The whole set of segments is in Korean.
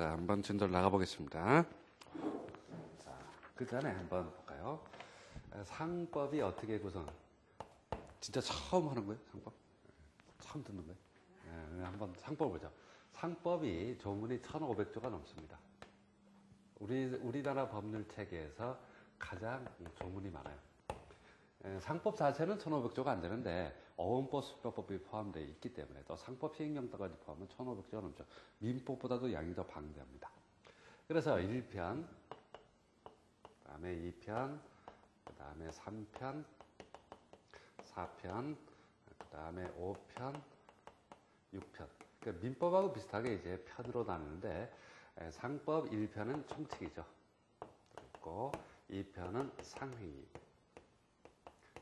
자, 한번 진도를 나가보겠습니다. 자, 그 전에 한번 볼까요? 상법이 어떻게 구성? 진짜 처음 하는 거예요, 상법? 처음 듣는 거예요? 네, 한번 상법을 보죠. 상법이 조문이 1500조가 넘습니다. 우리나라 법률 체계에서 가장 조문이 많아요. 상법 자체는 1500조가 안 되는데 어원법, 수표법이 포함되어 있기 때문에 또 상법 시행령까지 포함하면 1500조가 넘죠. 민법보다도 양이 더 방대합니다. 그래서 1편, 그 다음에 2편, 그 다음에 3편, 4편, 그 다음에 5편, 6편. 그러니까 민법하고 비슷하게 이제 편으로 나누는데 상법 1편은 총칙이죠. 그리고 2편은 상행위,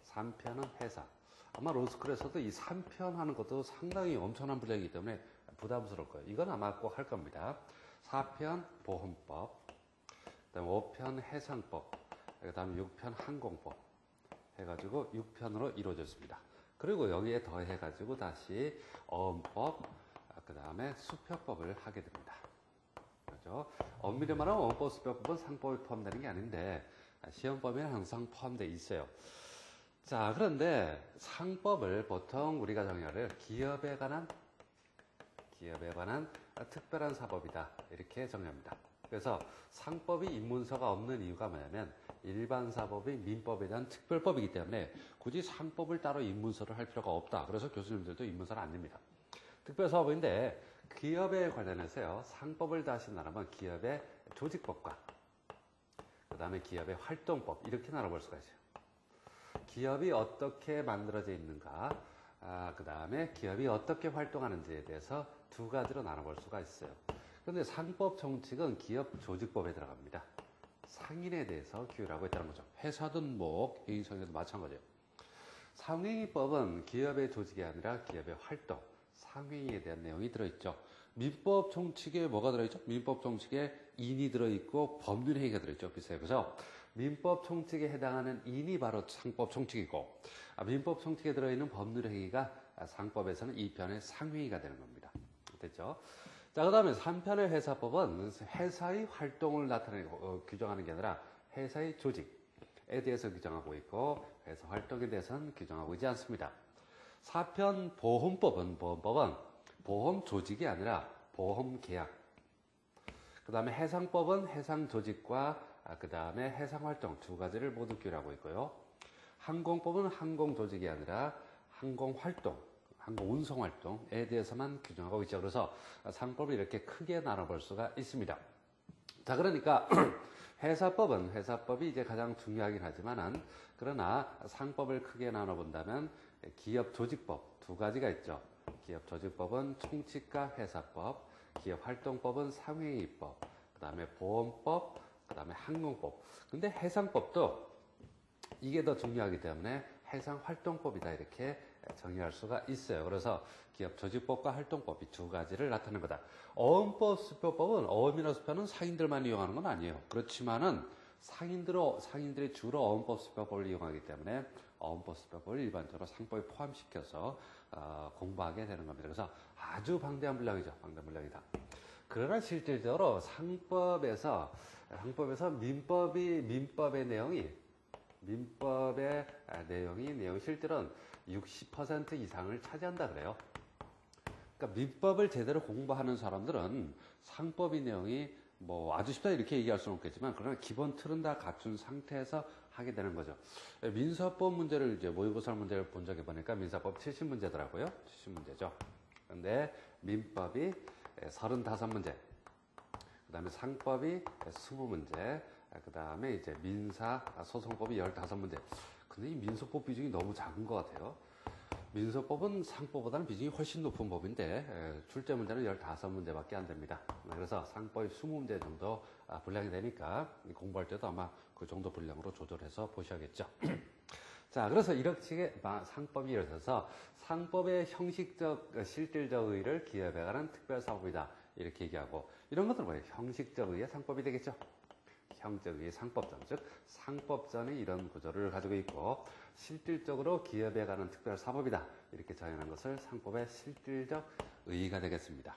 3편은 해사. 아마 로스쿨에서도 이 3편 하는 것도 상당히 엄청난 분량이기 때문에 부담스러울 거예요. 이건 아마 꼭 할 겁니다. 4편 보험법, 그 다음에 5편 해상법, 그 다음에 6편 항공법 해가지고 6편으로 이루어졌습니다. 그리고 여기에 더해가지고 다시 어원법, 그 다음에 수표법을 하게 됩니다. 그렇죠? 엄밀히 말하면 어원법, 수표법은 상법에 포함되는 게 아닌데 시험법에는 항상 포함되어 있어요. 자, 그런데 상법을 보통 우리가 정의를 기업에 관한 특별한 사법이다 이렇게 정의합니다. 그래서 상법이 입문서가 없는 이유가 뭐냐면 일반 사법이 민법에 대한 특별법이기 때문에 굳이 상법을 따로 입문서를 할 필요가 없다. 그래서 교수님들도 입문서를 안 냅니다. 특별사법인데 기업에 관련해서요, 상법을 다시 나누면 기업의 조직법과 그 다음에 기업의 활동법 이렇게 나눠볼 수가 있어요. 기업이 어떻게 만들어져 있는가, 그 다음에 기업이 어떻게 활동하는지에 대해서 두 가지로 나눠볼 수가 있어요. 그런데 상법 정칙은 기업 조직법에 들어갑니다. 상인에 대해서 규율하고 있다는 거죠. 회사든 뭐 개인성에도 마찬가지예요. 상행위법은 기업의 조직이 아니라 기업의 활동, 상행위에 대한 내용이 들어있죠. 민법 총칙에 뭐가 들어있죠? 민법 총칙에 인이 들어있고 법률행위가 들어있죠. 비슷해요. 그래서 민법 총칙에 해당하는 인이 바로 상법 총칙이고, 민법 총칙에 들어있는 법률행위가 상법에서는 2편의 상행위가 되는 겁니다. 됐죠? 자, 그 다음에 3편의 회사법은 회사의 활동을 나타내고 규정하는 게 아니라 회사의 조직에 대해서 규정하고 있고 회사 활동에 대해서는 규정하고 있지 않습니다. 4편 보험법은 보험 조직이 아니라 보험 계약. 그 다음에 해상법은 해상 조직과 그 다음에 해상 활동 두 가지를 모두 규율하고 있고요. 항공법은 항공 조직이 아니라 항공 활동, 항공 운송 활동에 대해서만 규정하고 있죠. 그래서 상법을 이렇게 크게 나눠볼 수가 있습니다. 자, 그러니까 회사법이 이제 가장 중요하긴 하지만은, 그러나 상법을 크게 나눠본다면 기업 조직법 두 가지가 있죠. 기업 조직법은 총칙과 회사법, 기업 활동법은 상행위법, 그 다음에 보험법, 그 다음에 항공법. 근데 해상법도 이게 더 중요하기 때문에 해상활동법이다 이렇게 정의할 수가 있어요. 그래서 기업 조직법과 활동법 이 두 가지를 나타내는 거다. 어원법, 수표법은 어원이나 수표는 상인들만 이용하는 건 아니에요. 그렇지만은 상인들이 주로 어원법, 수표법을 이용하기 때문에 어원법, 수표법을 일반적으로 상법에 포함시켜서 공부하게 되는 겁니다. 그래서 아주 방대한 분량이죠. 방대한 분량이다. 그러나 실질적으로 상법에서 민법의 내용이 실제로는 60% 이상을 차지한다 그래요. 그러니까 민법을 제대로 공부하는 사람들은 상법의 내용이 뭐 아주 쉽다 이렇게 얘기할 수는 없겠지만, 그러나 기본 틀은 다 갖춘 상태에서 하게 되는 거죠. 민사법 문제를 이제 모의고사 문제를 본 적에 보니까 민사법 70문제더라고요. 70문제죠. 그런데 민법이 35문제, 그 다음에 상법이 20문제, 그 다음에 이제 민사소송법이 15문제. 근데 이 민소법 비중이 너무 작은 것 같아요. 민소법은 상법보다는 비중이 훨씬 높은 법인데 출제 문제는 15문제밖에 안 됩니다. 그래서 상법이 20문제 정도 분량이 되니까 공부할 때도 아마 그 정도 분량으로 조절해서 보셔야겠죠. 자, 그래서 이렇게 상법이 이루어져서 상법의 형식적, 실질적 의의를 기업에 관한 특별사법이다 이렇게 얘기하고, 이런 것들은 뭐예요? 형식적 의의의 상법이 되겠죠. 형적 의의 상법전, 즉 상법전이 이런 구조를 가지고 있고 실질적으로 기업에 관한 특별사법이다 이렇게 정의하는 것을 상법의 실질적 의의가 되겠습니다.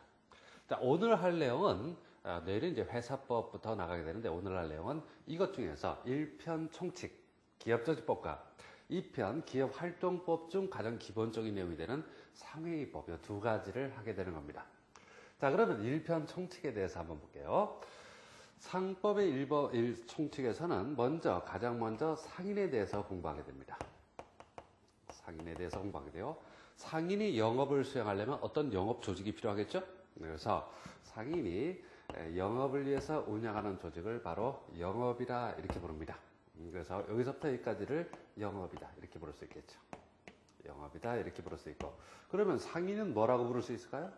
자, 오늘 할 내용은 내일은 이제 회사법부터 나가게 되는데 오늘날 내용은 이것 중에서 1편 총칙, 기업조직법과 2편 기업활동법 중 가장 기본적인 내용이 되는 상회의법 이 두 가지를 하게 되는 겁니다. 자, 그러면 1편 총칙에 대해서 한번 볼게요. 상법의 1 총칙에서는 가장 먼저 상인에 대해서 공부하게 됩니다. 상인에 대해서 공부하게 돼요. 상인이 영업을 수행하려면 어떤 영업 조직이 필요하겠죠? 그래서 상인이 영업을 위해서 운영하는 조직을 바로 영업이라 이렇게 부릅니다. 그래서 여기서부터 여기까지를 영업이다 이렇게 부를 수 있겠죠. 영업이다 이렇게 부를 수 있고, 그러면 상인은 뭐라고 부를 수 있을까요?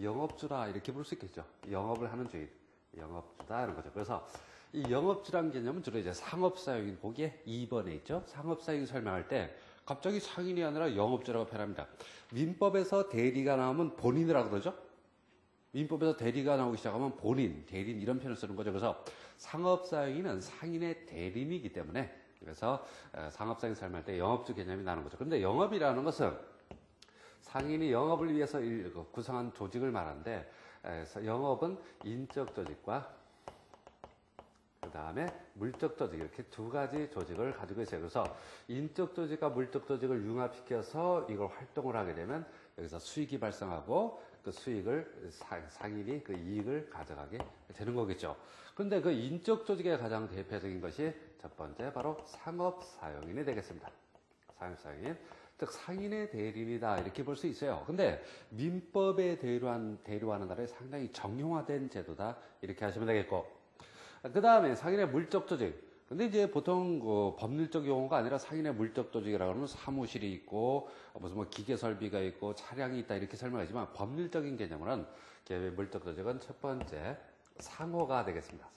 영업주라 이렇게 부를 수 있겠죠. 영업을 하는 주인, 영업주다 이런 거죠. 그래서 이 영업주란 개념은 주로 이제 상업사용인 거기에 2번에 있죠. 상업사용 설명할 때 갑자기 상인이 아니라 영업주라고 표현합니다. 민법에서 대리가 나오면 본인이라고 그러죠. 민법에서 대리가 나오기 시작하면 본인, 대리인 이런 표현을 쓰는 거죠. 그래서 상업사용인은 상인의 대리인이기 때문에 그래서 상업사용 설명할 때 영업주 개념이 나는 거죠. 그런데 영업이라는 것은 상인이 영업을 위해서 구성한 조직을 말하는데, 영업은 인적 조직과 그 다음에 물적 조직 이렇게 두 가지 조직을 가지고 있어요. 그래서 인적 조직과 물적 조직을 융합시켜서 이걸 활동을 하게 되면 여기서 수익이 발생하고 그 수익을 상인이 그 이익을 가져가게 되는 거겠죠. 그런데 그 인적 조직의 가장 대표적인 것이 첫 번째 바로 상업사용인이 되겠습니다. 상업사용인, 즉 상인의 대리인이다 이렇게 볼 수 있어요. 근데 민법에 대리하는 나라에 상당히 정형화된 제도다 이렇게 하시면 되겠고, 그 다음에 상인의 물적 조직. 근데 이제 보통 그 법률적 용어가 아니라 상인의 물적 조직이라고 하면 사무실이 있고 무슨 뭐 기계 설비가 있고 차량이 있다 이렇게 설명하지만, 법률적인 개념으로는 기업의 물적 조직은 첫 번째 상호가 되겠습니다.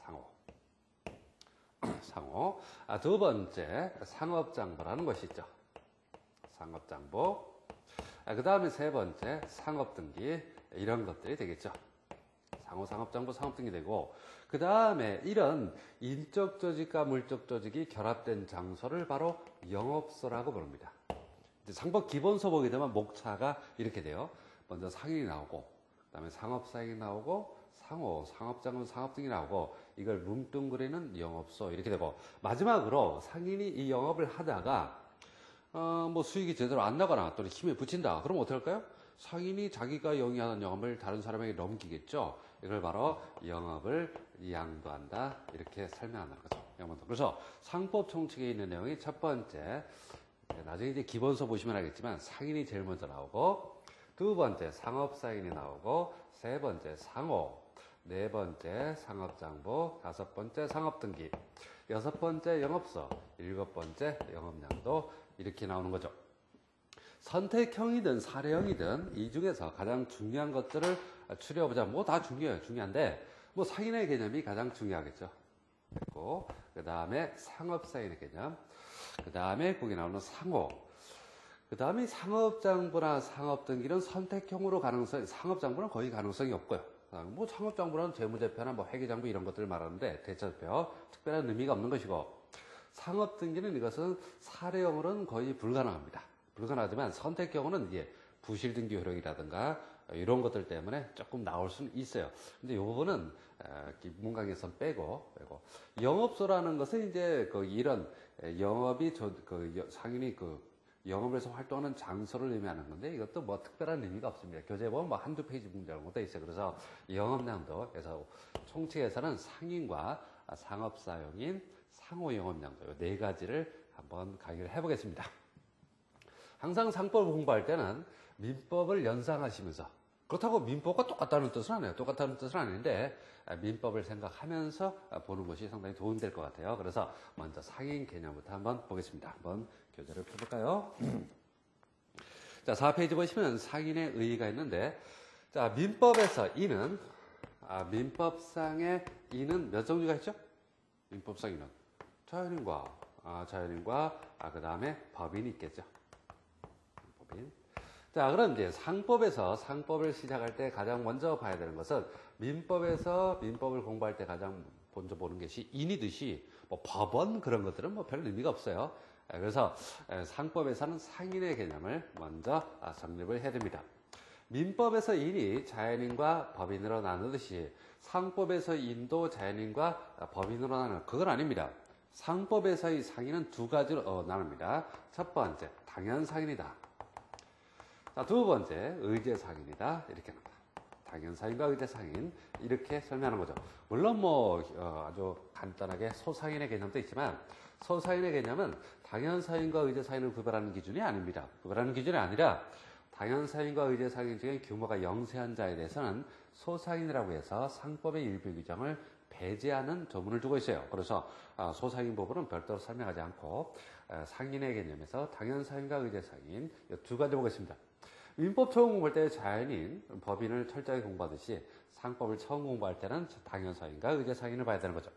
상호. 두 번째 상업장부라는 것이 있죠. 상업장부. 그 다음에 세 번째 상업등기 이런 것들이 되겠죠. 상호, 상업장부, 상업등기 되고, 그 다음에 이런 인적 조직과 물적 조직이 결합된 장소를 바로 영업소라고 부릅니다. 이제 상법 기본서 보게 되면 목차가 이렇게 돼요. 먼저 상인이 나오고, 그 다음에 상업사역이 나오고, 상호, 상업장부, 상업등이 나오고, 이걸 뭉뚱그리는 영업소 이렇게 되고, 마지막으로 상인이 이 영업을 하다가 뭐 수익이 제대로 안 나거나 또는 힘에 부친다. 그럼 어떻게 할까요? 상인이 자기가 영위하는 영업을 다른 사람에게 넘기겠죠. 이걸 바로 영업을 양도한다 이렇게 설명하는 거죠. 그래서 상법 총칙에 있는 내용이 첫 번째, 나중에 이제 기본서 보시면 알겠지만 상인이 제일 먼저 나오고, 두 번째 상업사인이 나오고, 세 번째 상호, 네 번째 상업장부, 다섯 번째 상업등기, 여섯 번째 영업소, 일곱 번째 영업양도 이렇게 나오는 거죠. 선택형이든 사례형이든 이 중에서 가장 중요한 것들을 추려보자. 뭐 다 중요해요. 중요한데 뭐 상인의 개념이 가장 중요하겠죠. 됐고, 그 다음에 상업사인의 개념, 그 다음에 거기 나오는 상호, 그 다음에 상업장부나 상업등기는 선택형으로 상업장부는 거의 가능성이 없고요. 뭐 상업장부는 재무제표나 뭐 회계장부 이런 것들을 말하는데 대체제표 특별한 의미가 없는 것이고, 상업등기는 이것은 사례형으로는 거의 불가능합니다. 불가능하지만 선택형으로는 이제 부실등기 효력이라든가 이런 것들 때문에 조금 나올 수는 있어요. 근데 요거는 문강에선 빼고 영업소라는 것은 이제 이런 영업이 상인이 영업을 해서 활동하는 장소를 의미하는 건데, 이것도 뭐 특별한 의미가 없습니다. 교재에 보면 뭐 한두 페이지 문제 정도 돼 있어요. 그래서 영업량도에서 총칙에서는 상인과 상업사용인, 상호영업량도 이 네 가지를 한번 강의를 해보겠습니다. 항상 상법을 공부할 때는 민법을 연상하시면서, 그렇다고 민법과 똑같다는 뜻은 아니에요. 똑같다는 뜻은 아닌데 민법을 생각하면서 보는 것이 상당히 도움이 될 것 같아요. 그래서 먼저 상인 개념부터 한번 보겠습니다. 한번 교재를 펴볼까요? 자, 4페이지 보시면 상인의 의의가 있는데, 자, 민법에서 이는, 민법상의 이는 몇 종류가 있죠? 민법상 이는 자연인과 그 다음에 법인이 있겠죠. 법인. 자, 그럼 이제 상법을 시작할 때 가장 먼저 봐야 되는 것은, 민법에서 민법을 공부할 때 가장 먼저 보는 것이 인이듯이 뭐 법원 그런 것들은 뭐 별 의미가 없어요. 그래서 상법에서는 상인의 개념을 먼저 정립을 해야 됩니다. 민법에서 인이 자연인과 법인으로 나누듯이 상법에서 인도 자연인과 법인으로 나누는 그건 아닙니다. 상법에서의 상인은 두 가지로 나눕니다. 첫 번째, 당연상인이다. 자, 두 번째, 의제상인이다. 이렇게 나옵니다. 당연상인과 의제상인 이렇게 설명하는 거죠. 물론 아주 간단하게 소상인의 개념도 있지만 소상인의 개념은 당연상인과 의제상인을 구별하는 기준이 아닙니다. 구별하는 기준이 아니라 당연상인과 의제상인 중에 규모가 영세한 자에 대해서는 소상인이라고 해서 상법의 일부 규정을 배제하는 조문을 두고 있어요. 그래서 소상인 부분은 별도로 설명하지 않고 상인의 개념에서 당연상인과 의제상인 이 두 가지 보겠습니다. 민법 처음 공부할 때 자연인, 법인을 철저히 공부하듯이 상법을 처음 공부할 때는 당연상인과 의제상인을 봐야 되는 거죠.